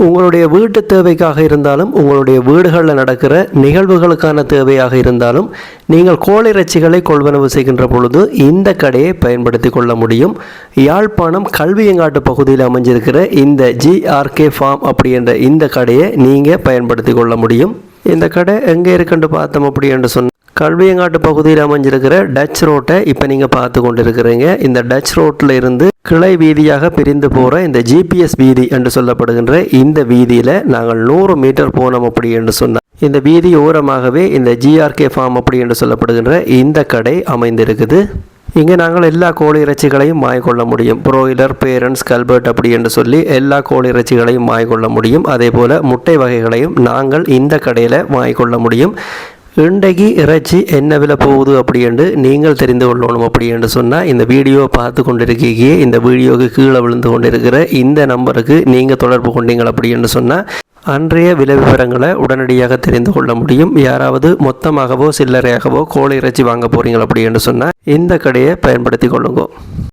உங்களுடைய வீட்டு தேவைக்காக இருந்தாலும் உங்களுடைய வீடுகளில் நடக்கிற நிகழ்வுகளுக்கான தேவையாக இருந்தாலும் நீங்கள் கோழிறைச்சிகளை கொள்வனவு செய்கின்ற பொழுது இந்த கடையை பயன்படுத்தி கொள்ள முடியும். யாழ்ப்பாணம் கல்வியங்காட்டு பகுதியில் அமைஞ்சிருக்கிற இந்த ஜிஆர்கே ஃபார்ம் அப்படின்ற இந்த கடையை நீங்கள் பயன்படுத்தி கொள்ள முடியும். இந்த கடை எங்கே இருக்குன்னு பார்த்தோம் அப்படி என்று சொன்னால் கல்வியங்காட்டு பகுதியில் அமைஞ்சிருக்கிற டச் ரோட்டை இப்போ நீங்கள் பார்த்து கொண்டு இருக்கிறீங்க. இந்த டச் ரோட்டில் இருந்து கிளை வீதியாக பிரிந்து போகிற இந்த ஜிபிஎஸ் வீதி என்று சொல்லப்படுகின்ற இந்த வீதியில் நாங்கள் 100 மீட்டர் போனோம் அப்படி என்று சொன்னால் இந்த வீதி ஓரமாகவே இந்த ஜிஆர்கே ஃபார்ம் அப்படி என்று சொல்லப்படுகின்ற இந்த கடை அமைந்திருக்குது. இங்கே நாங்கள் எல்லா கோழி இறைச்சிகளையும் வாங்கிக்கொள்ள முடியும். ப்ரோயிலர், பேரண்ட்ஸ், கல்பர்ட் அப்படி என்று சொல்லி எல்லா கோழி இறைச்சிகளையும் வாங்கிக்கொள்ள முடியும். அதே போல் முட்டை வகைகளையும் நாங்கள் இந்த கடையில் வாங்கிக்கொள்ள முடியும். இன்றைக்கு இறைச்சி என்ன விலை போகுது அப்படி என்று நீங்கள் தெரிந்து கொள்ளணும் அப்படி என்று சொன்னால் இந்த வீடியோவை பார்த்து கொண்டிருக்கீங்க. இந்த வீடியோவுக்கு கீழே விழுந்து கொண்டிருக்கிற இந்த நம்பருக்கு நீங்கள் தொடர்பு கொண்டீங்கள் அப்படி என்று சொன்னால் அன்றைய விலை விவரங்களை உடனடியாக தெரிந்து கொள்ள முடியும். யாராவது மொத்தமாகவோ சில்லறையாகவோ கோழி இறைச்சி வாங்க போகிறீங்க அப்படி என்று சொன்னால் இந்த கடையை பயன்படுத்தி கொள்ளுங்க.